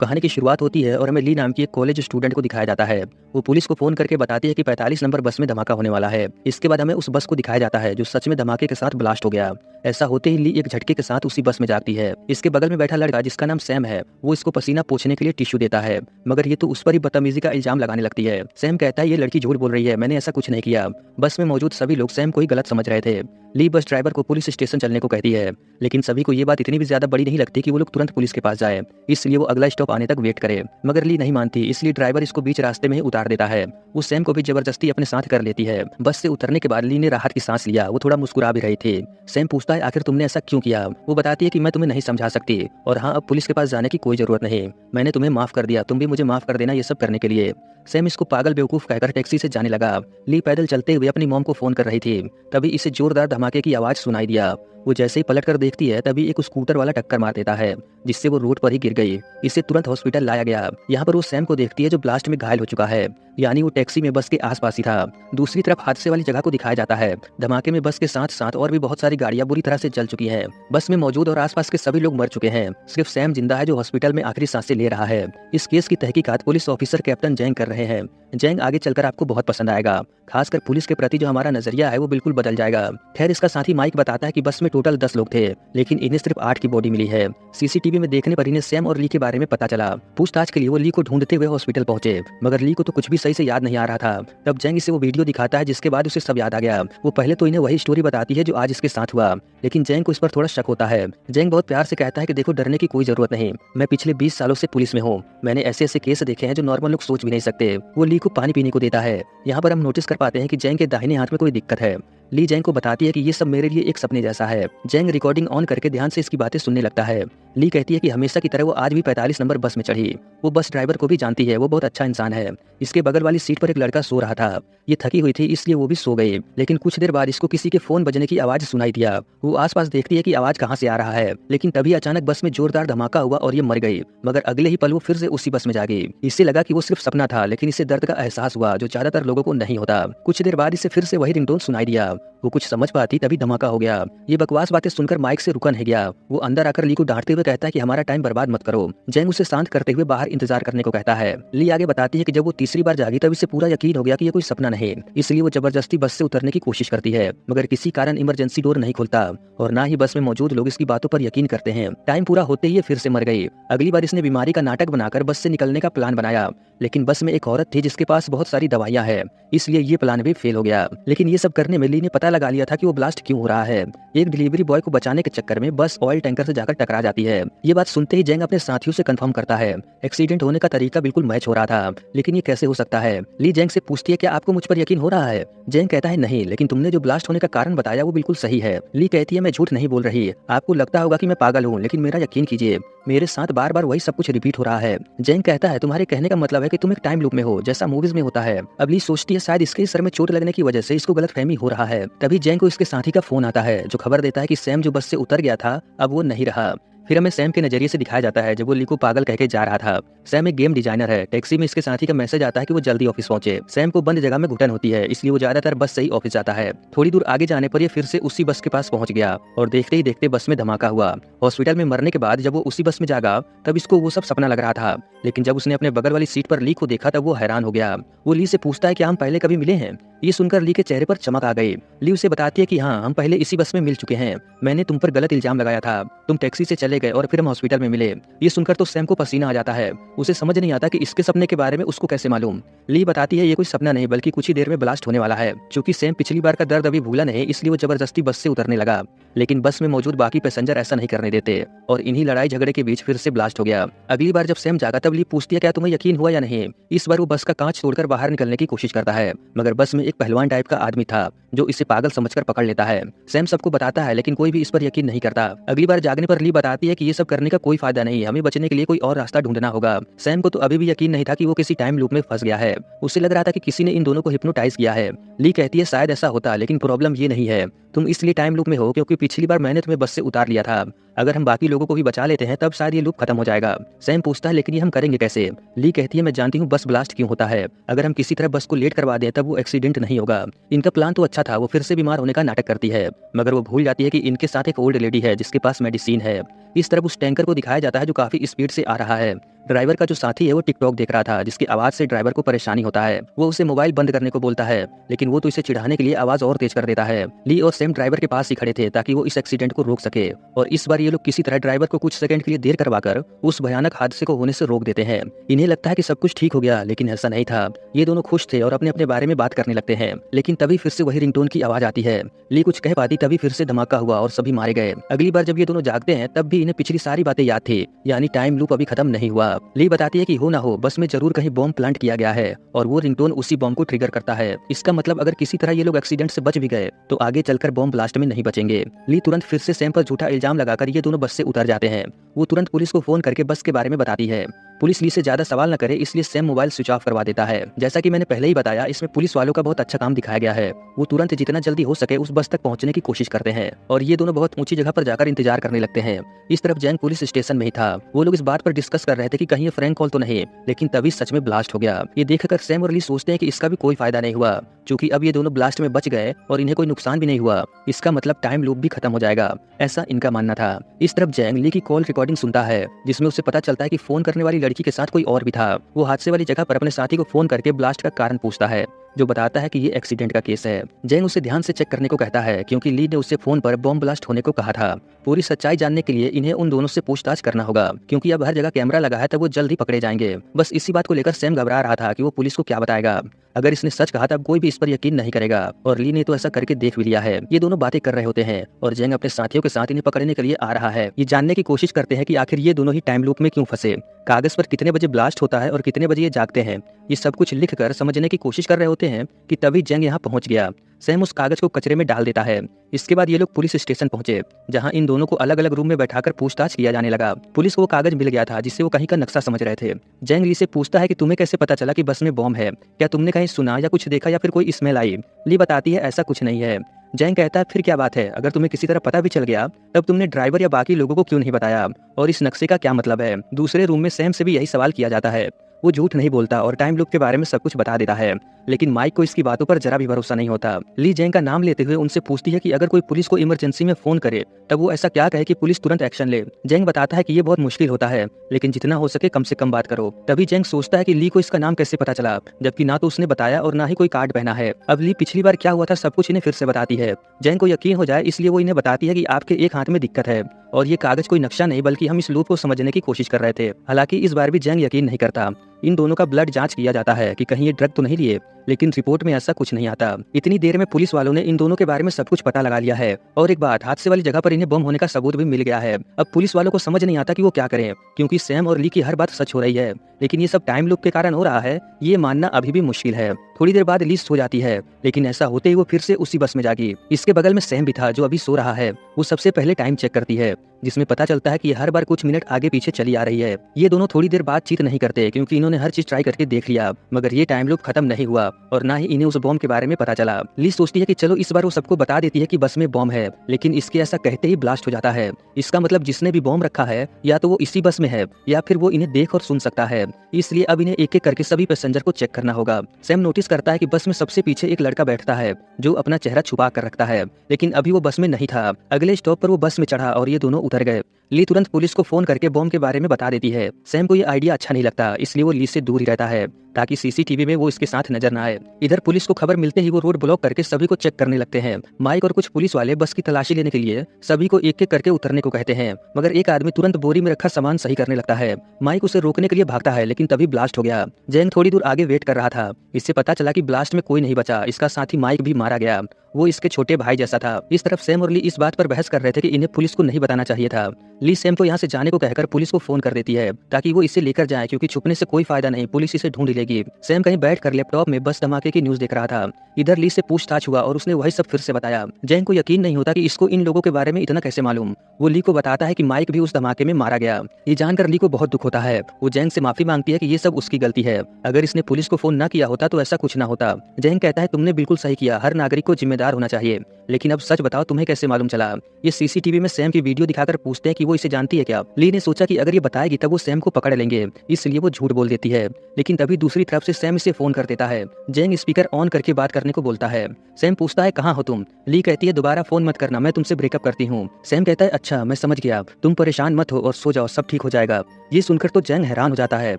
कहानी की शुरुआत होती है और हमें ली नाम की एक कॉलेज स्टूडेंट को दिखाया जाता है। वो पुलिस को फोन करके बताती है कि 45 नंबर बस में धमाका होने वाला है। इसके बाद हमें उस बस को दिखाया जाता है जो सच में धमाके के साथ ब्लास्ट हो गया। ऐसा होते ही ली एक झटके के साथ उसी बस में जागती है। इसके बगल में बैठा लड़का जिसका नाम सैम है, वो इसको पसीना पोंछने के लिए टिश्यू देता है, मगर ये तो उस पर ही बदतमीजी का इल्जाम लगाने लगती है। सैम कहता है ये लड़की झूठ बोल रही है, मैंने ऐसा कुछ नहीं किया। बस में मौजूद सभी लोग सैम को ही गलत समझ रहे थे। ली बस ड्राइवर को पुलिस स्टेशन चलने को कहती है, लेकिन सभी को ये बात इतनी भी ज्यादा बड़ी नहीं लगती कि वो लोग तुरंत पुलिस के पास जाए, इसलिए वो अगला स्टॉप आने तक वेट करे। मगर ली नहीं मानती, इसलिए ड्राइवर इसको बीच रास्ते में ही उतार देता है। वो सैम को भी जबरदस्ती अपने साथ कर लेती है। बस से उतरने के बाद ली ने राहत की सांस लिया। वो थोड़ा मुस्कुरा भी रही थी। सैम पूछता है आखिर तुमने ऐसा क्यों किया। वो बताती है कि मैं तुम्हें नहीं समझा सकती, और हाँ, अब पुलिस के पास जाने की कोई जरूरत नहीं। मैंने तुम्हें माफ कर दिया, तुम भी मुझे माफ कर देना ये सब करने के लिए। सैम इसको पागल बेवकूफ कहकर टैक्सी से जाने लगा। ली पैदल चलते हुए अपनी मॉम को फोन कर रही थी। तभी इसे जोरदार धमाके की आवाज सुनाई दिया। वो जैसे ही पलट कर देखती है तभी एक स्कूटर वाला टक्कर मार देता है, जिससे वो रोड पर ही गिर गई। इसे तुरंत हॉस्पिटल लाया गया। यहाँ पर वो सैम को देखती है जो ब्लास्ट में घायल हो चुका है, यानी वो टैक्सी में बस के आसपास ही था। दूसरी तरफ हादसे वाली जगह को दिखाया जाता है। धमाके में बस के साथ साथ और भी बहुत सारी गाड़ियां बुरी तरह से जल चुकी हैं। बस में मौजूद और आसपास के सभी लोग मर चुके हैं। सिर्फ सैम जिंदा है जो हॉस्पिटल में आखिरी सांसें ले रहा है। इस केस की तहकीकात पुलिस ऑफिसर कैप्टन जैंग कर रहे हैं। जैंग आगे चलकर आपको बहुत पसंद आएगा, खासकर पुलिस के प्रति जो हमारा नजरिया है वो बिल्कुल बदल जाएगा। खैर, इसका साथी माइक बताता है कि बस में टोटल 10 लोग थे, लेकिन इन्हें सिर्फ 8 की बॉडी मिली है। सीसीटीवी में देखने पर इन्हें सैम और ली के बारे में पता चला। पूछताछ के लिए वो ली को ढूंढते हुए हॉस्पिटल पहुंचे, मगर ली को तो कुछ भी सही से याद नहीं आ रहा था। तब जैंग इसे वो वीडियो दिखाता है जिसके बाद उसे सब याद आ गया। वो पहले तो इन्हें वही स्टोरी बताती है जो आज इसके साथ हुआ, लेकिन जैंग को इस पर थोड़ा शक होता है। जैंग बहुत प्यार से कहता है कि देखो, डरने की कोई जरूरत नहीं, मैं पिछले 20 सालों से पुलिस में हूँ। मैंने ऐसे ऐसे केस देखे हैं जो नॉर्मल लोग सोच भी नहीं सकते। वो ली को पानी पीने को देता है। यहाँ पर हम नोटिस कर पाते हैं कि जैंग के दाहिने हाथ में कोई दिक्कत है। ली जैंग को बताती है कि ये सब मेरे लिए एक सपने जैसा है। जैंग रिकॉर्डिंग ऑन करके ध्यान से इसकी बातें सुनने लगता है। ली कहती है कि हमेशा की तरह वो आज भी 45 नंबर बस में चढ़ी। वो बस ड्राइवर को भी जानती है, वो बहुत अच्छा इंसान है। इसके बगल वाली सीट पर एक लड़का सो रहा था। ये थकी हुई थी इसलिए वो भी सो गई, लेकिन कुछ देर बाद इसको किसी के फोन बजने की आवाज सुनाई दिया। वो आसपास देखती है कि आवाज कहाँ से आ रहा है, लेकिन तभी अचानक बस में जोरदार धमाका हुआ और ये मर गई। मगर अगले ही पल वो फिर से उसी बस में जागी। इससे लगा कि वो सिर्फ सपना था, लेकिन इसे दर्द का एहसास हुआ जो ज्यादातर लोगों को नहीं होता। कुछ देर बाद इसे फिर से वही रिंगटोन सुनाई दिया। वो कुछ समझ पाती तभी धमाका हो गया। ये बकवास बातें सुनकर माइक से रुका नहीं गया। वो अंदर आकर ली को डांटते हुए कहता है कि हमारा टाइम बर्बाद मत करो। जैंग उसे शांत करते हुए बाहर इंतजार करने को कहता है। ली आगे बताती है कि जब वो तीसरी बार जागी तब इसे पूरा यकीन हो गया कि ये कोई सपना नहीं, इसलिए वो जबरदस्ती बस से उतरने की कोशिश करती है, मगर किसी कारण इमरजेंसी डोर नहीं खुलता और ना ही बस में मौजूद लोग इसकी बातों पर यकीन करते हैं। टाइम पूरा होते ही ये फिर से मर गई। अगली बार इसने बीमारी का नाटक बनाकर बस से निकलने का प्लान बनाया, लेकिन बस में एक औरत थी जिसके पास बहुत सारी दवाइयां हैं, इसलिए ये प्लान भी फेल हो गया। लेकिन ये सब करने में ली ने पता लगा लिया था कि वो ब्लास्ट क्यों हो रहा है। एक डिलीवरी बॉय को बचाने के चक्कर में बस ऑयल टैंकर से जाकर टकरा जाती है। ये बात सुनते ही जैंग अपने साथियों से कंफर्म करता है। एक्सीडेंट होने का तरीका बिल्कुल मैच हो रहा था, लेकिन ये कैसे हो सकता है। ली जैंग से पूछती है क्या आपको मुझ पर यकीन हो रहा है। जैंग कहता है नहीं, लेकिन तुमने जो ब्लास्ट होने का कारण बताया वो बिल्कुल सही है। ली कहती है मैं झूठ नहीं बोल रही, आपको लगता होगा कि मैं पागल हूँ, लेकिन मेरा यकीन कीजिए, मेरे साथ बार बार वही सब कुछ रिपीट हो रहा है। जैंग कहता है तुम्हारे कहने का मतलब है कि तुम एक टाइम लूप में हो, जैसा मूवीज में होता है। अब ली सोचती है शायद इसके सर में चोट लगने की वजह से इसको गलतफहमी हो रहा है। तभी जैंग को इसके साथी का फोन आता है जो खबर देता है कि सैम जो बस से उतर गया था अब वो नहीं रहा। फिर हमें सैम के नजरिए से दिखाया जाता है जब वो ली को पागल कहके जा रहा था। सैम एक गेम डिजाइनर है। टैक्सी में इसके साथी का मैसेज आता है कि वो जल्दी ऑफिस पहुंचे। सैम को बंद जगह में घुटन होती है, इसलिए वो ज्यादातर बस से ही ऑफिस जाता है। थोड़ी दूर आगे जाने पर ये फिर से उसी बस के पास पहुंच गया और देखते ही देखते बस में धमाका हुआ। हॉस्पिटल में मरने के बाद जब वो उसी बस में जागा तब इसको वो सब सपना लग रहा था, लेकिन जब उसने अपने बगल वाली सीट पर ली को देखा तब वो हैरान हो गया। वो ली से पूछता है कि हम पहले कभी मिले हैं। ये सुनकर ली के चेहरे पर चमक आ गई। ली उसे बताती है कि हाँ, हम पहले इसी बस में मिल चुके हैं। मैंने तुम पर गलत इल्जाम लगाया था, तुम टैक्सी से चले गए और फिर हम हॉस्पिटल में मिले। ये सुनकर तो सैम को पसीना आ जाता है। उसे समझ नहीं आता कि इसके सपने के बारे में उसको कैसे मालूम। ली बताती है ये कोई सपना नहीं बल्कि कुछ ही देर में ब्लास्ट होने वाला है। चूंकि सैम पिछली बार का दर्द अभी भूला नहीं, इसलिए वो जबरदस्ती बस से उतरने लगा, लेकिन बस में मौजूद बाकी पैसेंजर ऐसा नहीं करने देते और इन्हीं लड़ाई झगड़े के बीच फिर से ब्लास्ट हो गया। अगली बार जब सैम जागा तब ली पूछती है क्या तुम्हें यकीन हुआ या नहीं। इस बार वो बस का कांच तोड़कर बाहर निकलने की कोशिश करता है, मगर बस में एक पहलवान टाइप का आदमी था जो इसे पागल समझकर पकड़ लेता है। सैम सबको बताता है, लेकिन कोई भी इस पर यकीन नहीं करता। अगली बार जागने पर ली बताती है कि ये सब करने का कोई फायदा नहीं, हमें बचने के लिए कोई और रास्ता ढूंढना होगा। सैम को तो अभी भी यकीन नहीं था कि वो किसी टाइम लूप में फंस गया है। उसे लग रहा था कि किसी ने इन दोनों को हिप्नोटाइज किया है। ली कहती है शायद ऐसा होता, लेकिन प्रॉब्लम ये नहीं है, तुम इसलिए टाइम लूप में हो क्योंकि पिछली बार मैंने तुम्हें बस से उतार लिया था। अगर हम बाकी लोगों को भी बचा लेते हैं तब शायद ये लूप खत्म हो जाएगा। सैम पूछता है लेकिन ये हम करेंगे कैसे। ली कहती है मैं जानती हूँ बस ब्लास्ट क्यों होता है, अगर हम किसी तरह बस को लेट करवा दें तब वो एक्सीडेंट नहीं होगा। इनका प्लान तो अच्छा था, वो फिर से बीमार होने का नाटक करती है, मगर वो भूल जाती है कि इनके साथ एक ओल्ड लेडी है जिसके पास मेडिसिन है। इस तरफ उस टैंकर को दिखाया जाता है जो काफी स्पीड से आ रहा है। ड्राइवर का जो साथी है वो टिकटॉक देख रहा था, जिसकी आवाज से ड्राइवर को परेशानी होता है। वो उसे मोबाइल बंद करने को बोलता है, लेकिन वो तो इसे चिढ़ाने के लिए आवाज और तेज कर देता है। ली और सैम ड्राइवर के पास ही खड़े थे ताकि वो इस एक्सीडेंट को रोक सके, और इस बार ये लोग किसी तरह ड्राइवर को कुछ सेकंड के लिए देर करवाकर उस भयानक हादसे को होने से रोक देते हैं। इन्हें लगता है कि सब कुछ ठीक हो गया, लेकिन ऐसा नहीं था। ये दोनों खुश थे और अपने अपने बारे में बात करने लगते हैं, लेकिन तभी फिर से वही रिंगटोन की आवाज आती है। ली कुछ कह पाती तभी फिर से धमाका हुआ और सभी मारे गए। अगली बार जब ये दोनों जागते हैं तब भी इन्हें पिछली सारी बातें याद थी, यानी टाइम लूप अभी खत्म नहीं हुआ। ली बताती है कि हो ना हो बस में जरूर कहीं बॉम्ब प्लांट किया गया है, और वो रिंगटोन उसी बॉम्ब को ट्रिगर करता है। इसका मतलब अगर किसी तरह ये लोग एक्सीडेंट से बच भी गए तो आगे चलकर बॉम्ब ब्लास्ट में नहीं बचेंगे। ली तुरंत फिर से सैम पर झूठा इल्जाम लगाकर ये दोनों बस से उतर जाते हैं। वो तुरंत पुलिस को फोन करके बस के बारे में बताती है। पुलिस ली से ज्यादा सवाल न करे इसलिए सैम मोबाइल स्विच ऑफ करवा देता है। जैसा कि मैंने पहले ही बताया, इसमें पुलिस वालों का बहुत अच्छा काम दिखाया गया है। वो तुरंत जितना जल्दी हो सके उस बस तक पहुंचने की कोशिश करते हैं, और ये दोनों बहुत ऊंची जगह पर जाकर इंतजार करने लगते हैं। इस तरफ जैंग पुलिस स्टेशन में ही था। वो लोग इस बात पर डिस्कस कर रहे थे कि कहीं ये फ्रैंक कॉल तो नहीं, लेकिन तभी सच में ब्लास्ट हो गया। ये देखकर सैम और ली सोचते हैं कि इसका भी कोई फायदा नहीं हुआ, क्योंकि अब ये दोनों ब्लास्ट में बच गए और इन्हें कोई नुकसान भी नहीं हुआ। इसका मतलब टाइम लूप भी खत्म हो जाएगा, ऐसा इनका मानना था। इस तरफ जैंग ली की कॉल रिकॉर्डिंग सुनता है, जिसमें उसे पता चलता है कि फोन करने वाली लड़की के साथ कोई और भी था। वो हादसे वाली जगह पर अपने साथी को फोन करके ब्लास्ट का कारण पूछता है, जो बताता है कि ये एक्सीडेंट का केस है। जैंग उसे ध्यान से चेक करने को कहता है, क्योंकि ली ने उससे फोन पर बॉम्ब ब्लास्ट होने को कहा था। पूरी सच्चाई जानने के लिए इन्हें उन दोनों से पूछताछ करना होगा, क्योंकि अब हर जगह कैमरा लगा है तो वो जल्द ही पकड़े जाएंगे। बस इसी बात को लेकर सैम घबरा रहा था कि वो पुलिस को क्या बताएगा। अगर इसने सच कहा तब कोई भी इस पर यकीन नहीं करेगा, और ली ने तो ऐसा करके देख भी लिया है। ये दोनों बातें कर रहे होते हैं और जैंग अपने साथियों के साथ इन्हें पकड़ने के लिए आ रहा है। ये जानने की कोशिश करते हैं कि आखिर ये दोनों ही टाइम लूप में क्यों फंसे, कागज पर कितने बजे ब्लास्ट होता है और कितने बजे ये जागते हैं। ये सब कुछ लिखकर समझने की कोशिश कर रहे होते हैं कि तभी जैंग यहाँ पहुंच गया। सैम उस कागज को कचरे में डाल देता है। इसके बाद ये लोग पुलिस स्टेशन पहुंचे, जहां इन दोनों को अलग अलग रूम में बैठाकर पूछताछ किया जाने लगा। पुलिस को वो कागज मिल गया था जिससे वो कहीं का नक्शा समझ रहे थे। जैंग ली से पूछता है कि तुम्हें कैसे पता चला कि बस में बॉम्ब है, क्या तुमने कहीं सुना या कुछ देखा या फिर कोई स्मेल आई। ली बताती है ऐसा कुछ नहीं है। जैंग कहता है फिर क्या बात है, अगर तुम्हें किसी तरह पता भी चल गया तब तुमने ड्राइवर या बाकी लोगों को क्यों नहीं बताया, और इस नक्शे का क्या मतलब है। दूसरे रूम में सैम से भी यही सवाल किया जाता है। वो झूठ नहीं बोलता और टाइम लूप के बारे में सब कुछ बता देता है, लेकिन माइक को इसकी बातों पर जरा भी भरोसा नहीं होता। ली जैंग का नाम लेते हुए उनसे पूछती है कि अगर कोई पुलिस को इमरजेंसी में फोन करे तब वो ऐसा क्या कहे कि पुलिस तुरंत एक्शन ले। जैंग बताता है कि ये बहुत मुश्किल होता है, लेकिन जितना हो सके कम से कम बात करो। तभी जैंग सोचता है कि ली को इसका नाम कैसे पता चला, जबकि ना तो उसने बताया और ना ही कोई कार्ड पहना है। अब ली पिछली बार क्या हुआ था सब कुछ इन्हें फिर से बताती है। जैंग को यकीन हो जाए इसलिए वो इन्हें बताती है कि आपके एक हाथ में दिक्कत है, और ये कागज कोई नक्शा नहीं बल्कि हम इस लूप को समझने की कोशिश कर रहे थे। हालांकि इस बार भी जैंग यकीन नहीं करता। इन दोनों का ब्लड जांच किया जाता है कि कहीं ये ड्रग तो नहीं लिए, लेकिन रिपोर्ट में ऐसा कुछ नहीं आता। इतनी देर में पुलिस वालों ने इन दोनों के बारे में सब कुछ पता लगा लिया है, और एक बात, हादसे वाली जगह पर इन्हें बम होने का सबूत भी मिल गया है। अब पुलिस वालों को समझ नहीं आता कि वो क्या करें, क्योंकि सैम और ली की हर बात सच हो रही है, लेकिन ये सब टाइम लूप के कारण हो रहा है, ये मानना अभी भी मुश्किल है। थोड़ी देर बाद ली सो जाती है, लेकिन ऐसा होते ही वो फिर से उसी बस में जागी। इसके बगल में सैम भी था जो अभी सो रहा है। वो सबसे पहले टाइम चेक करती है, जिसमें पता चलता है कि हर बार कुछ मिनट आगे पीछे चली आ रही है। ये दोनों थोड़ी देर बातचीत नहीं करते, क्योंकि इन्होंने हर चीज ट्राई करके देख लिया, मगर ये टाइम लूप खत्म नहीं हुआ और ना ही इन्हें उस बॉम्ब के बारे में पता चला। ली सोचती है कि चलो इस बार वो सबको बता देती है कि बस में बॉम्ब है, लेकिन इसके ऐसा कहते ही ब्लास्ट हो जाता है। इसका मतलब जिसने भी बॉम्ब रखा है या तो वो इसी बस में है या फिर वो इन्हें देख और सुन सकता है। इसलिए अब इन्हें एक एक करके सभी पैसेंजर को चेक करना होगा। सैम नोटिस करता है कि बस में सबसे पीछे एक लड़का बैठता है जो अपना चेहरा छुपा कर रखता है, लेकिन अभी वो बस में नहीं था। अगले स्टॉप पर वो बस में चढ़ा और ये दोनों उतर गए। ली तुरंत पुलिस को फोन करके बॉम्ब के बारे में बता देती है। सैम को ये आइडिया अच्छा नहीं लगता, इसलिए वो ली से दूर ही रहता है ताकि सीसीटीवी में वो इसके साथ नजर न आए। इधर पुलिस को खबर मिलते ही वो रोड ब्लॉक करके सभी को चेक करने लगते हैं। माइक और कुछ पुलिस वाले बस की तलाशी लेने के लिए सभी को एक एक करके उतरने को कहते हैं, मगर एक आदमी तुरंत बोरी में रखा सामान सही करने लगता है। माइक उसे रोकने के लिए भागता है, लेकिन तभी ब्लास्ट हो गया। जैंग थोड़ी दूर आगे वेट कर रहा था। इससे पता चला कि ब्लास्ट में कोई नहीं बचा, इसका साथी माइक भी मारा गया। वो इसके छोटे भाई जैसा था। इस तरफ सैम और ली इस बात पर बहस कर रहे थे कि इन्हें पुलिस को नहीं बताना चाहिए था। ली सैम को यहाँ से जाने को कहकर पुलिस को फोन कर देती है ताकि वो इसे लेकर जाए, क्योंकि छुपने से कोई फायदा नहीं, पुलिस इसे ढूंढ लेगी। सैम कहीं बैठकर लैपटॉप में बस धमाके की न्यूज देख रहा था। इधर ली से पूछताछ हुआ और उसने वही सब फिर से बताया। जैंग को यकीन नहीं होता कि इसको इन लोगों के बारे में इतना कैसे मालूम। वो ली को बताता है कि माइक भी उस धमाके में मारा गया। ये जानकर ली को बहुत दुख होता है। वो जैंग से माफी मांगती है कि ये सब उसकी गलती है, अगर इसने पुलिस को फोन ना किया होता तो ऐसा कुछ ना होता। जैंग कहता है तुमने बिल्कुल सही किया, हर नागरिक को जिम्मेदार होना चाहिए, लेकिन अब सच बताओ तुम्हें कैसे मालूम चला? ये सीसीटीवी में सैम की वीडियो दिखाकर पूछते हैं कि वो इसे जानती है क्या। ली ने सोचा कि अगर ये बताएगी तब वो सैम को पकड़ लेंगे, इसलिए वो झूठ बोल देती है, लेकिन तभी दूसरी तरफ से सैम इसे फोन कर देता है। जैंग स्पीकर ऑन करके बात करने को बोलता है। सैम पूछता है कहाँ हो तुम? ली कहती है दोबारा फोन मत करना, मैं तुमसे ब्रेकअप करती हूँ। सैम कहता है अच्छा मैं समझ गया, तुम परेशान मत हो और सो जाओ, सब ठीक हो जाएगा। ये सुनकर तो जैंग हैरान हो जाता है,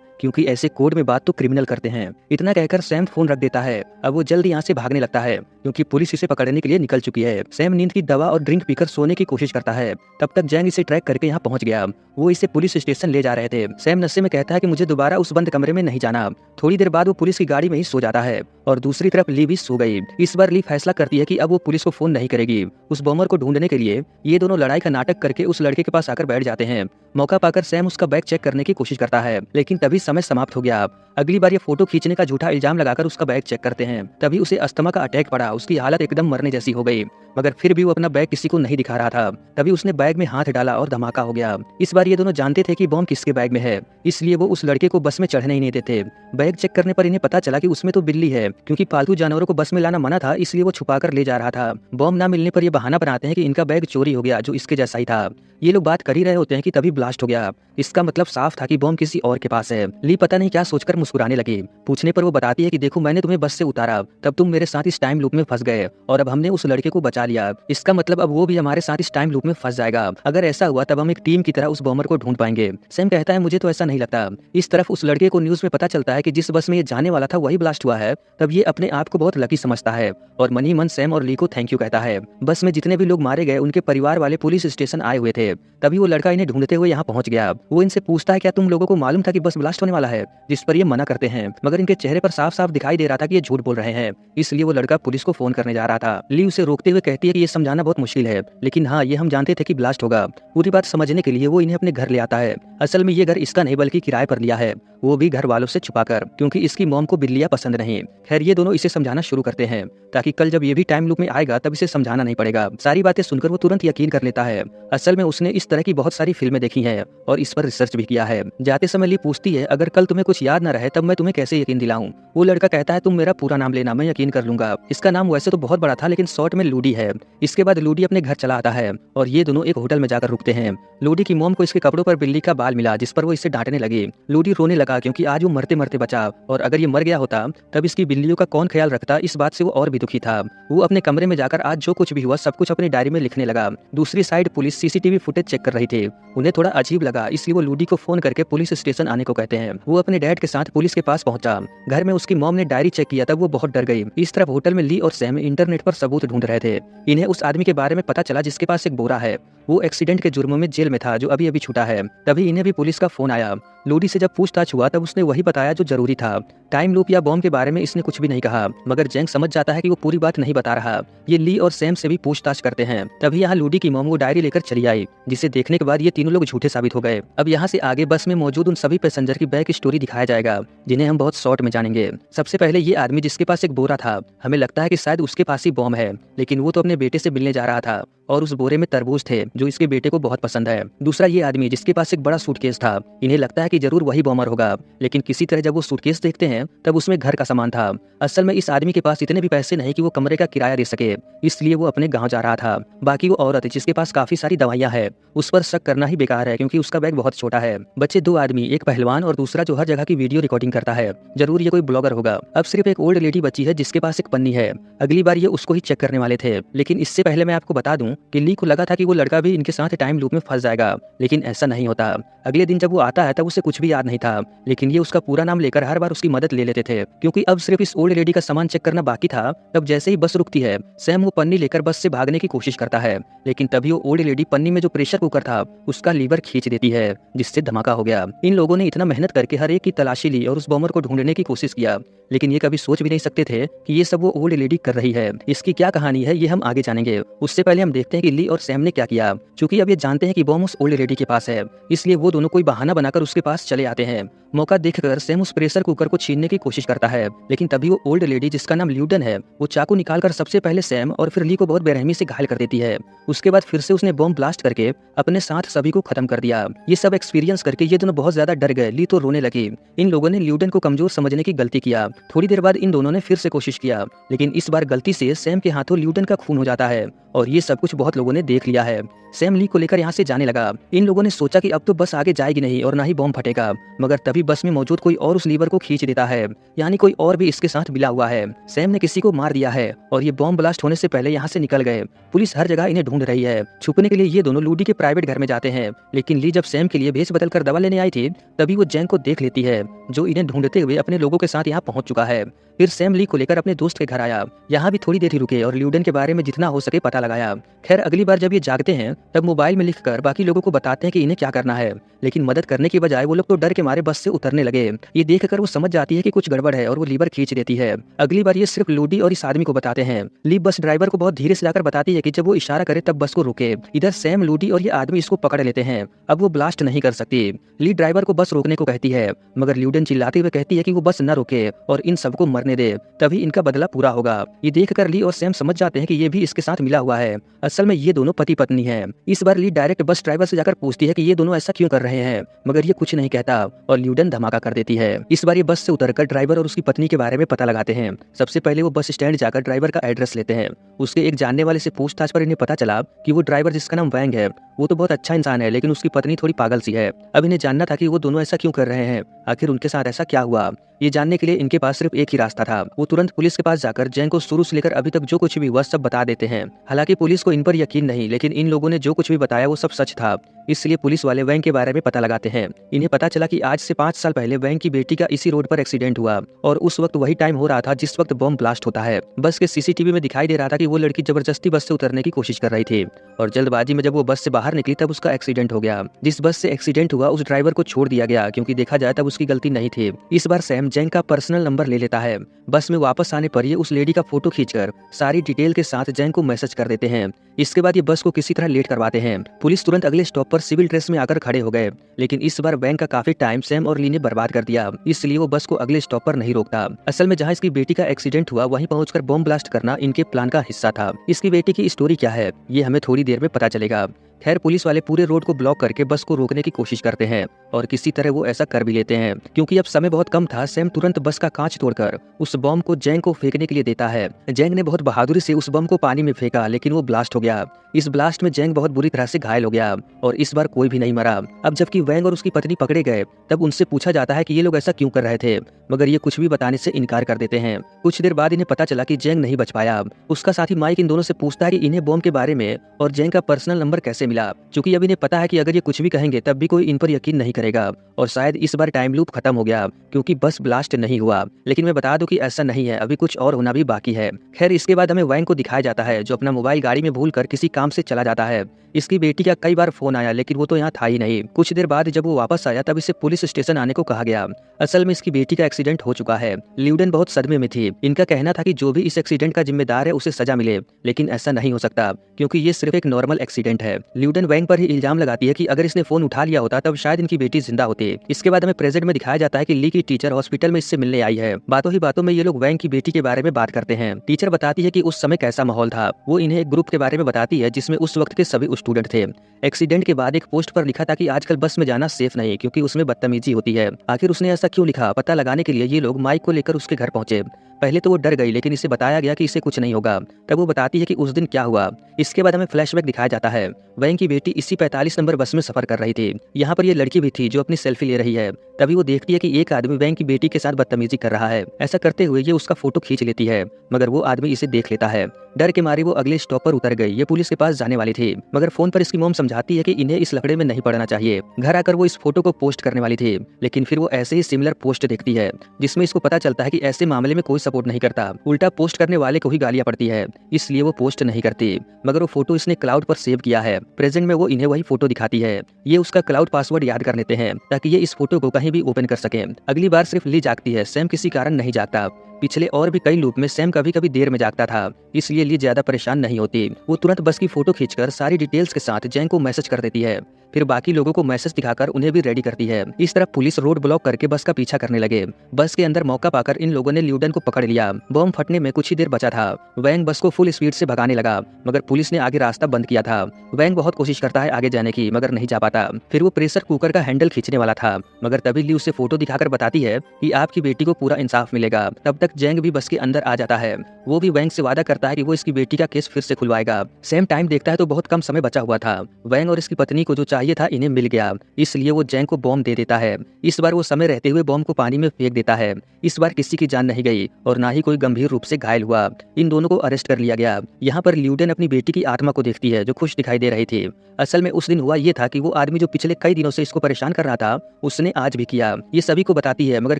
क्योंकि ऐसे कोड में बात तो क्रिमिनल करते हैं। इतना कहकर सैम फोन रख देता है। अब वो जल्दी यहाँ से भागने लगता है, क्योंकि पुलिस इसे पकड़ने के लिए निकल चुकी है। सैम नींद की दवा और ड्रिंक पीकर सोने की कोशिश करता है। तब तक जैंग इसे ट्रैक करके यहाँ पहुंच गया। वो इसे पुलिस स्टेशन ले जा रहे थे। सैम नशे में कहता है कि मुझे दोबारा उस बंद कमरे में नहीं जाना। थोड़ी देर बाद वो पुलिस की गाड़ी में ही सो जाता है और दूसरी तरफ ली भी सो गई। इस बार ली फैसला करती है कि अब वो पुलिस को फोन नहीं करेगी। उस बॉमर को ढूंढने के लिए ये दोनों लड़ाई का नाटक करके उस लड़के के पास आकर बैठ जाते हैं। मौका पाकर सैम उसका बैग चेक करने की कोशिश करता है, लेकिन तभी समय समाप्त हो गया। अगली बार ये फोटो खींचने का झूठा इल्जाम लगाकर उसका बैग चेक करते हैं, तभी उसे अस्थमा का अटैक पड़ा। उसकी हालत एकदम मरने जैसी हो गई, मगर फिर भी वो अपना बैग किसी को नहीं दिखा रहा था। तभी उसने बैग में हाथ डाला और धमाका हो गया। इस बार ये दोनों जानते थे कि बॉम्ब किसके बैग में है, इसलिए वो उस लड़के को बस में चढ़ने ही नहीं देते। बैग चेक करने पर इन्हें पता चला कि उसमें तो बिल्ली है, क्योंकि पालतू जानवरों को बस में लाना मना था, इसलिए वो छुपा कर ले जा रहा था। बॉम्ब ना मिलने पर ये बहाना बनाते हैं कि इनका बैग चोरी हो गया, जो इसके जैसा ही था। ये लोग बात कर ही रहे होते हैं कि तभी ब्लास्ट हो गया। इसका मतलब साफ था कि बॉम्ब किसी और के पास है। ली पता नहीं क्या सोचकर मुस्कुराने लगी। पूछने पर वो बताती है कि देखो मैंने तुम्हें बस से उतारा, तब तुम मेरे साथ इस टाइम लूप में फंस गए और अब हमने उस लड़के को बचा लिया। इसका मतलब अब वो भी हमारे साथ इस टाइम लूप में फंस जाएगा। अगर ऐसा हुआ तब हम एक टीम की तरह उस बॉमर को ढूंढ पाएंगे। सैम कहता है मुझे तो ऐसा नहीं लगता। इस तरफ उस लड़के को न्यूज में पता चलता है कि जिस बस में ये जाने वाला था वही ब्लास्ट हुआ है। तब ये अपने आप को बहुत लकी समझता है और मन ही मन सैम और ली को थैंक यू कहता है। बस में जितने भी लोग मारे गए उनके परिवार वाले पुलिस स्टेशन आए हुए थे। तभी वो लड़का इन्हें ढूंढते हुए यहाँ पहुंच गया। वो इनसे पूछता है क्या तुम लोगों को मालूम था कि बस ब्लास्ट होने वाला है? जिस पर ये मना करते हैं, मगर इनके चेहरे पर साफ साफ दिखाई दे रहा था कि ये झूठ बोल रहे हैं, इसलिए वो लड़का पुलिस को फोन करने जा रहा था। ली उसे रोकते हुए कहती है कि ये समझाना बहुत मुश्किल है, लेकिन हाँ ये हम जानते थे कि ब्लास्ट होगा। पूरी बात समझने के लिए वो इन्हें अपने घर ले आता है। असल में ये घर इसका नहीं बल्कि किराए पर लिया है, वो भी घर वालों से छुपाकर, क्योंकि इसकी मॉम को बिल्लियां पसंद नहीं। खैर ये दोनों इसे समझाना शुरू करते हैं, ताकि कल जब ये भी टाइम लूप में आएगा तब इसे समझाना नहीं पड़ेगा। सारी बातें सुनकर वो तुरंत यकीन कर लेता है। असल में उसने इस तरह की बहुत सारी फिल्में देखी हैं और इस पर रिसर्च भी किया है। जाते समय ली पूछती है अगर कल तुम्हें कुछ याद न रहे तब मैं तुम्हें कैसे यकीन दिलाऊं? वो लड़का कहता है तुम मेरा पूरा नाम लेना, मैं यकीन कर लूंगा। इसका नाम वैसे तो बहुत बड़ा था, लेकिन शॉर्ट में लूडी है। इसके बाद लूडी अपने घर चला आता है और ये दोनों एक होटल में जाकर रुकते हैं। लूडी की मॉम को इसके कपड़ों पर बिल्ली का बाल मिला, जिस पर वो इससे डांटने लगी। लूडी रोने लगा क्योंकि आज वो मरते मरते बचा, और अगर ये मर गया होता तब इसकी बिल्लियों का कौन ख्याल रखता। इस बात से वो और भी दुखी था। वो अपने कमरे में जाकर आज जो कुछ भी हुआ सब कुछ अपनी डायरी में लिखने लगा। दूसरी side police CCTV footage check कर रही थी। उन्हें थोड़ा अजीब लगा, इसलिए वो लूडी को फोन करके पुलिस स्टेशन आने को कहते हैं। वो अपने डैड के साथ पुलिस के पास पहुंचा। घर में उसकी मॉम ने डायरी चेक किया, तब वो बहुत डर गई। इस तरफ होटल में ली और सैम इंटरनेट पर सबूत ढूंढ रहे थे। इन्हें उस आदमी के बारे में पता चला जिसके पास एक बोरा है। वो एक्सीडेंट के जुर्म में जेल में था, जो अभी अभी छूटा है। तभी इन्हें भी पुलिस का फोन आया। लूडी से जब पूछताछ हुआ तब उसने वही बताया जो जरूरी था। टाइम लूप या बॉम्ब के बारे में इसने कुछ भी नहीं कहा, मगर जैंग समझ जाता है कि वो पूरी बात नहीं बता रहा। ये ली और सैम से भी पूछताछ करते हैं। तभी यहाँ लूडी की मॉम वो डायरी लेकर चली आई, जिसे देखने के बाद ये तीनों लोग झूठे साबित हो गए। अब यहाँ से आगे बस में मौजूद उन सभी पैसेंजर की बैक स्टोरी दिखाया जाएगा, जिन्हें हम बहुत शॉर्ट में जानेंगे। सबसे पहले ये आदमी जिसके पास एक बोरा था, हमें लगता है कि शायद उसके पास ही बॉम्ब है, लेकिन वो तो अपने बेटे से मिलने जा रहा था और उस बोरे में तरबूज थे जो इसके बेटे को बहुत पसंद है। दूसरा ये आदमी जिसके पास एक बड़ा सूटकेस था, इन्हें लगता है कि जरूर वही बॉमर होगा, लेकिन किसी तरह जब वो सूटकेस देखते हैं तब उसमें घर का सामान था। असल में इस आदमी के पास इतने भी पैसे नहीं कि वो कमरे का किराया दे सके, इसलिए वो अपने गाँव जा रहा था। बाकी वो औरत जिसके पास काफी सारी दवाइयाँ है, उस पर शक करना ही बेकार है, क्योंकि उसका बैग बहुत छोटा है। बच्चे दो आदमी, एक पहलवान और दूसरा जो हर जगह की वीडियो रिकॉर्डिंग करता है, जरूर ये कोई ब्लॉगर होगा। अब सिर्फ एक ओल्ड लेडी बची है जिसके पास एक पन्नी है। अगली बार ये उसको ही चेक करने वाले थे, लेकिन इससे पहले मैं आपको बता दूं कि ली को लगा था कि वो लड़का भी इनके साथ टाइम लूप में फंस जाएगा, लेकिन ऐसा नहीं होता। अगले दिन जब वो आता है तब उसे कुछ भी याद नहीं था, लेकिन ये उसका पूरा नाम लेकर हर बार उसकी मदद ले लेते थे। क्योंकि अब सिर्फ इस ओल्ड लेडी का सामान चेक करना बाकी था, तब जैसे ही बस रुकती है सैम वो पन्नी लेकर बस से भागने की कोशिश करता है, लेकिन तभी वो ओल्ड लेडी पन्नी में जो प्रेशर कुकर था उसका लीवर खींच देती है, जिससे धमाका हो गया। इन लोगों ने इतना मेहनत करके हर एक की तलाशी ली और उस बॉमर को ढूंढने की कोशिश किया, लेकिन ये कभी सोच भी नहीं सकते थे कि ये सब वो ओल्ड लेडी कर रही है। इसकी क्या कहानी है ये हम आगे जानेंगे। उससे पहले हम देखते हैं कि ली और सैम ने क्या किया। चूंकि अब ये जानते हैं कि बॉम्ब उस ओल्ड लेडी के पास है, इसलिए वो दोनों कोई बहाना बनाकर उसके पास चले आते हैं। मौका देखकर सैम उस प्रेशर कुकर को छीनने की कोशिश करता है, लेकिन तभी वो ओल्ड लेडी जिसका नाम ल्यूडन है, वो चाकू निकालकर सबसे पहले सैम और फिर ली को बहुत बेरहमी से घायल कर देती है। उसके बाद फिर से उसने बॉम्ब ब्लास्ट करके अपने साथ सभी को खत्म कर दिया। ये सब एक्सपीरियंस करके ये दोनों बहुत ज्यादा डर गए। ली तो रोने लगी। इन लोगों ने ल्यूडन को कमजोर समझने की गलती किया। थोड़ी देर बाद इन दोनों ने फिर से कोशिश किया, लेकिन इस बार गलती से सैम के हाथों ल्यूडन का खून हो जाता है और ये सब कुछ बहुत लोगों ने देख लिया है। सैम ली को लेकर यहाँ से जाने लगा। इन लोगों ने सोचा कि अब तो बस आगे जाएगी नहीं और ना ही बॉम्ब फटेगा, मगर तभी बस में मौजूद कोई और उस लीवर को खींच देता है, यानी कोई और भी इसके साथ मिला हुआ है। सैम ने किसी को मार दिया है और ये बॉम्ब ब्लास्ट होने से पहले यहाँ से निकल गए। पुलिस हर जगह इन्हें ढूंढ रही है। छुपने के लिए ये दोनों लूडी के प्राइवेट घर में जाते हैं, लेकिन ली जब सैम के लिए भेष बदलकर दवा लेने आई थी तभी वो जैंग को देख लेती है, जो इन्हें ढूंढते हुए अपने लोगों के साथ यहाँ पहुंच चुका है। फिर सैम ली को लेकर अपने दोस्त के घर आया। यहाँ भी थोड़ी देर ही रुके और ल्यूडन के बारे में जितना हो सके पता लगाया। खैर अगली बार जब ये जागते हैं तब मोबाइल में लिखकर बाकी लोगों को बताते हैं कि इन्हें क्या करना है, लेकिन मदद करने की बजाय वो लोग तो डर के मारे बस से उतरने लगे। ये देखकर वो समझ जाती है कि कुछ गड़बड़ है और वो लीवर खींच देती है। अगली बार ये सिर्फ लूडी और इस आदमी को बताते हैं। ली बस ड्राइवर को बहुत धीरे से जाकर बताती है कि जब वो इशारा करे तब बस को रोके। इधर सैम, लूडी और ये आदमी इसको पकड़ लेते हैं। अब वो ब्लास्ट नहीं कर सकती। ली ड्राइवर को बस रोकने को कहती है, मगर ल्यूडन चिल्लाते हुए कहती है कि वो बस न रोके और इन सबको मरने दे, तभी इनका बदला पूरा होगा। ये देखकर ली और सैम समझ जाते हैं कि ये भी इसके साथ मिला हुआ है। असल में ये दोनों पति पत्नी हैं। इस बार ली डायरेक्ट बस ड्राइवर से जाकर पूछती है कि ये दोनों ऐसा क्यों कर रहे हैं, मगर ये कुछ नहीं कहता और ल्यूडन धमाका कर देती है। इस बार ये बस से उतरकर ड्राइवर और उसकी पत्नी के बारे में पता लगाते हैं। सबसे पहले वो बस स्टैंड जाकर ड्राइवर का एड्रेस लेते हैं। उसके एक जानने वाले से पूछताछ पर इन्हें पता चला कि वो ड्राइवर जिसका नाम वैंग है वो तो बहुत अच्छा इंसान है, लेकिन उसकी पत्नी थोड़ी पागल सी है। अब इन्हें जानना था कि वो दोनों ऐसा क्यों कर रहे हैं, आखिर उनके साथ ऐसा क्या हुआ। ये जानने के लिए इनके पास सिर्फ एक ही रास्ता था। वो तुरंत पुलिस के पास जाकर जैंग को शुरू से लेकर अभी तक जो कुछ भी हुआ सब बता देते हैं। हालांकि पुलिस को इन पर यकीन नहीं, लेकिन इन लोगों ने जो कुछ भी बताया वो सब सच था, इसलिए पुलिस वाले वैंग के बारे में पता लगाते हैं। इन्हें पता चला कि आज से 5 साल पहले वैंग की बेटी का इसी रोड पर एक्सीडेंट हुआ और उस वक्त वही टाइम हो रहा था जिस वक्त बॉम्ब ब्लास्ट होता है। बस के सीसीटीवी में दिखाई दे रहा था कि वो लड़की जबरदस्ती बस से उतरने की कोशिश कर रही थी और जल्दबाजी में जब वो बस से बाहर निकली तब उसका एक्सीडेंट हो गया। जिस बस से एक्सीडेंट हुआ उस ड्राइवर को छोड़ दिया गया, क्योंकि देखा जाए तब उसकी गलती नहीं थी। इस बार सैम जैंग का पर्सनल नंबर ले लेता है। बस में वापस आने पर ये उस लेडी का फोटो खींचकर सारी डिटेल के साथ जैंग को मैसेज कर देते हैं। इसके बाद ये बस को किसी तरह लेट करवाते हैं। पुलिस तुरंत अगले स्टॉप पर सिविल ड्रेस में आकर खड़े हो गए, लेकिन इस बार वैंग का काफी टाइम सैम और ली ने बर्बाद कर दिया, इसलिए वो बस को अगले स्टॉप पर नहीं रोकता। असल में जहाँ इसकी बेटी का एक्सीडेंट हुआ वहीं पहुंचकर बॉम्ब ब्लास्ट करना इनके प्लान का हिस्सा था। इसकी बेटी की स्टोरी क्या है ये हमें थोड़ी देर में पता चलेगा। खैर पुलिस वाले पूरे रोड को ब्लॉक करके बस को रोकने की कोशिश करते हैं और किसी तरह वो ऐसा कर भी लेते हैं। क्योंकि अब समय बहुत कम था, सैम तुरंत बस का कांच तोड़कर उस बम को जैंग को फेंकने के लिए देता है। जैंग ने बहुत बहादुरी से उस बम को पानी में फेंका, लेकिन वो ब्लास्ट हो गया। इस ब्लास्ट में जैंग बहुत बुरी तरह से घायल हो गया और इस बार कोई भी नहीं मरा। अब जबकि वैंग और उसकी पत्नी पकड़े गए तब उनसे पूछा जाता है कि ये लोग ऐसा क्यों कर रहे थे, मगर ये कुछ भी बताने से इनकार कर देते हैं। कुछ देर बाद इन्हें पता चला कि जैंग नहीं बच पाया। उसका साथी माइक इन दोनों से पूछता है कि इन्हें बॉम्ब के बारे में और जैंग का पर्सनल नंबर कैसे मिला। चूंकि अब इन्हें पता है कि अगर ये कुछ भी कहेंगे तब भी कोई इन पर यकीन नहीं करेगा और शायद इस बार टाइम लूप खत्म हो गया क्योंकि बस ब्लास्ट नहीं हुआ। लेकिन मैं बता दूं कि ऐसा नहीं है, अभी कुछ और होना भी बाकी है। खैर इसके बाद हमें वैंग को दिखाया जाता है जो अपना मोबाइल गाड़ी में भूलकर किसी काम से चला जाता है। इसकी बेटी का कई बार फोन आया लेकिन वो तो यहाँ था ही नहीं। कुछ देर बाद जब वो वापस आया तब इसे पुलिस स्टेशन आने को कहा गया। असल में इसकी बेटी का एक्सीडेंट हो चुका है। ल्यूडन बहुत सदमे में थी। इनका कहना था कि जो भी इस एक्सीडेंट का जिम्मेदार है उसे सजा मिले, लेकिन ऐसा नहीं हो सकता क्योंकि ये सिर्फ एक नॉर्मल एक्सीडेंट है। ल्यूडन वैंग पर ही इल्जाम लगाती है कि अगर इसने फोन उठा लिया होता तब शायद इनकी बेटी जिंदा होती। इसके बाद हमें प्रेजेंट में दिखाया जाता है कि ली की टीचर हॉस्पिटल में इससे मिलने आई है। बातों ही बातों में ये लोग वैंग की बेटी के बारे में बात करते हैं। टीचर बताती है कि उस समय कैसा माहौल था। वो इन्हें एक ग्रुप के बारे में बताती है जिसमें उस वक्त के सभी स्टूडेंट थे। एक्सीडेंट के बाद एक पोस्ट पर लिखा था कि आजकल बस में जाना सेफ नहीं क्योंकि उसमें बदतमीजी होती है। आखिर उसने ऐसा क्यों लिखा, पता लगाने के लिए ये लोग माइक को लेकर उसके घर पहुंचे। पहले तो वो डर गई, लेकिन इसे बताया गया कि इसे कुछ नहीं होगा। तब वो बताती है कि उस दिन क्या हुआ। इसके बाद हमें फ्लैशबैक दिखाया जाता है। वैंग की बेटी इसी 45 नंबर बस में सफर कर रही थी। यहाँ पर ये लड़की भी थी जो अपनी सेल्फी ले रही है। तभी वो देखती है कि एक आदमी वैंग की बेटी के साथ बदतमीजी कर रहा है। ऐसा करते हुए ये उसका फोटो खींच लेती है, मगर वो आदमी इसे देख लेता है। डर के मारे वो अगले स्टॉप पर उतर गई। ये पुलिस के पास जाने वाली थी, मगर फोन पर इसकी मॉम समझाती है कि इन्हें इस लफड़े में नहीं पड़ना चाहिए। घर आकर वो इस फोटो को पोस्ट करने वाली थी, लेकिन फिर वो ऐसे ही सिमिलर पोस्ट देखती है जिसमें इसको पता चलता है कि ऐसे मामले में कोई सपोर्ट नहीं करता, उल्टा पोस्ट करने वाले को ही गालियां पड़ती है, इसलिए वो पोस्ट नहीं करती। मगर वो फोटो इसने क्लाउड पर सेव किया है। प्रेजेंट में वो इन्हें वही फोटो दिखाती है। ये उसका क्लाउड पासवर्ड याद कर लेते हैं ताकि ये इस फोटो को कहीं भी ओपन कर सके। अगली बार सिर्फ ली जागती है, सैम किसी कारण नहीं जागता। पिछले और भी कई लूप में सैम कभी कभी देर में जागता था, इसलिए ली ज्यादा परेशान नहीं होती। वो तुरंत बस की फोटो खींचकर सारी डिटेल्स के साथ जैंग को मैसेज कर देती है, फिर बाकी लोगों को मैसेज दिखाकर उन्हें भी रेडी करती है। इस तरह पुलिस रोड ब्लॉक करके बस का पीछा करने लगे। बस के अंदर मौका पाकर इन लोगों ने ल्यूडन को पकड़ लिया। बम फटने में कुछ ही देर बचा था। वैंग बस को फुल स्पीड से भगाने लगा, मगर पुलिस ने आगे रास्ता बंद किया था। वैंग बहुत कोशिश करता है आगे जाने की, मगर नहीं जा पाता। फिर वो प्रेशर कुकर का हैंडल खींचने वाला था, मगर तभी ली उसे फोटो दिखाकर बताती है कि आपकी बेटी को पूरा इंसाफ मिलेगा। तब तक जैंग भी बस के अंदर आ जाता है। वो भी वैंग से वादा करता है कि वो इसकी बेटी का केस फिर से खुलवाएगा। सैम टाइम देखता है तो बहुत कम समय बचा हुआ था। वैंग और इसकी पत्नी को जो चाहिए था इन्हें मिल गया, इसलिए वो जैंग को बॉम्ब दे देता है। इस बार वो समय रहते हुए बॉम्ब को पानी में फेंक देता है। इस बार किसी की जान नहीं गई और ना ही कोई गंभीर रूप से घायल हुआ। इन दोनों को अरेस्ट कर लिया गया। यहाँ पर ल्यूडन अपनी बेटी की आत्मा को देखती है जो खुश दिखाई दे रही थी। असल में उस दिन हुआ ये था कि वो आदमी जो पिछले कई दिनों से इसको परेशान कर रहा था, उसने आज भी किया। ये सभी को बताती है, मगर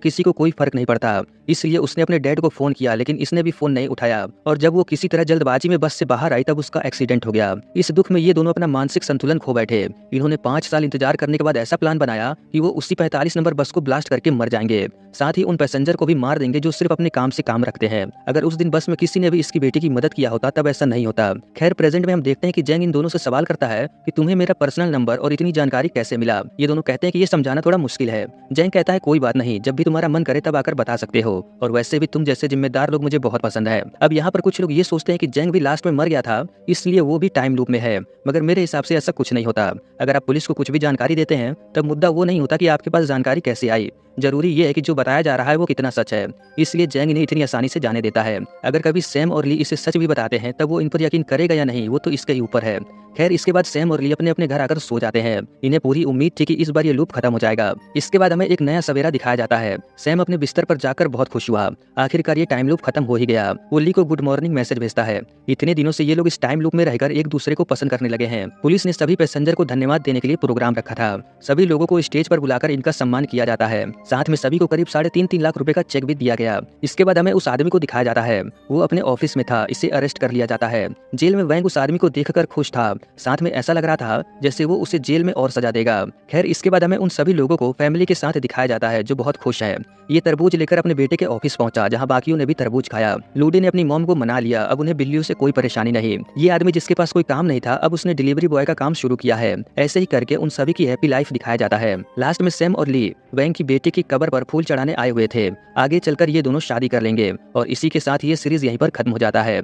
किसी को कोई फर्क नहीं पड़ता। इसलिए उसने अपने डैड को फोन किया, लेकिन इसने भी फोन नहीं उठाया। और जब वो किसी तरह जल्दबाजी में बस से बाहर आई तब उसका एक्सीडेंट हो गया। इस दुख में ये दोनों अपना मानसिक संतुलन खो बैठे। इन्होंने 5 साल इंतजार करने के बाद ऐसा प्लान बनाया कि वो उसी 45 नंबर बस को ब्लास्ट करके मर जाएंगे, साथ ही उन पैसेंजर को भी मार देंगे जो सिर्फ अपने काम से काम रखते हैं। अगर उस दिन बस में किसी ने भी इसकी बेटी की मदद किया होता तब ऐसा नहीं होता। खैर, प्रेजेंट में हम देखते हैं कि जैंग इन दोनों से सवाल करता है कि तुम्हें मेरा पर्सनल नंबर और इतनी जानकारी कैसे मिला। ये दोनों कहते हैं कि ये समझाना थोड़ा मुश्किल है। जैंग कहता है कोई बात नहीं, जब भी तुम्हारा मन करे तब आकर बता सकते हो, और वैसे भी तुम जैसे जिम्मेदार लोग मुझे बहुत पसंद है। अब यहाँ पर कुछ लोग ये सोचते हैं कि जैंग भी लास्ट में मर गया था, इसलिए वो भी टाइम लूप में है, मगर मेरे हिसाब से ऐसा कुछ नहीं होता। अगर आप पुलिस को कुछ भी जानकारी देते हैं तब मुद्दा वो नहीं होता कि आपके पास जानकारी कैसे आई, जरूरी ये है कि जो बताया जा रहा है वो कितना सच है। इसलिए जैंग इन्हें इतनी आसानी से जाने देता है। अगर कभी सैम और ली इसे सच भी बताते हैं तब वो इन पर यकीन करेगा या नहीं वो तो इसके ही ऊपर है। खैर, इसके बाद सैम और ली अपने अपने घर आकर सो जाते हैं। इन्हें पूरी उम्मीद थी कि इस बार ये लूप खत्म हो जाएगा। इसके बाद हमें एक नया सवेरा दिखाया जाता है। सैम अपने बिस्तर पर जाकर बहुत खुश हुआ, आखिरकार ये टाइम लूप खत्म हो ही गया। वो ली को गुड मॉर्निंग मैसेज भेजता है। इतने दिनों से ये लोग इस टाइम लूप में रहकर एक दूसरे को पसंद करने लगे हैं। पुलिस ने सभी पैसेंजर को धन्यवाद देने के लिए प्रोग्राम रखा था। सभी लोगों को स्टेज पर बुलाकर इनका सम्मान किया जाता है। साथ में सभी को करीब 3.5 लाख रुपए का चेक भी दिया गया। इसके बाद हमें उस आदमी को दिखाया जाता है। वो अपने ऑफिस में था, इसे अरेस्ट कर लिया जाता है। जेल में वैंग उस आदमी को देखकर खुश था, साथ में ऐसा लग रहा था जैसे वो उसे जेल में और सजा देगा। खैर, इसके बाद हमें उन सभी लोगों को फैमिली के साथ दिखाया जाता है जो बहुत खुश है। ये तरबूज लेकर अपने बेटे के ऑफिस पहुंचा, जहां बाकियों ने भी तरबूज खाया। लूडी ने अपनी मॉम को मना लिया, अब उन्हें बिल्लियों से कोई परेशानी नहीं। ये आदमी जिसके पास कोई काम नहीं था, अब उसने डिलीवरी बॉय का काम शुरू किया है। ऐसे ही करके उन सभी की हैप्पी लाइफ दिखाया जाता है। लास्ट में सैम और ली वैंग की बेटे की कब्र पर फूल चढ़ाने आए हुए थे। आगे चलकर ये दोनों शादी कर लेंगे और इसी के साथ ये सीरीज यहीं पर खत्म हो जाता है।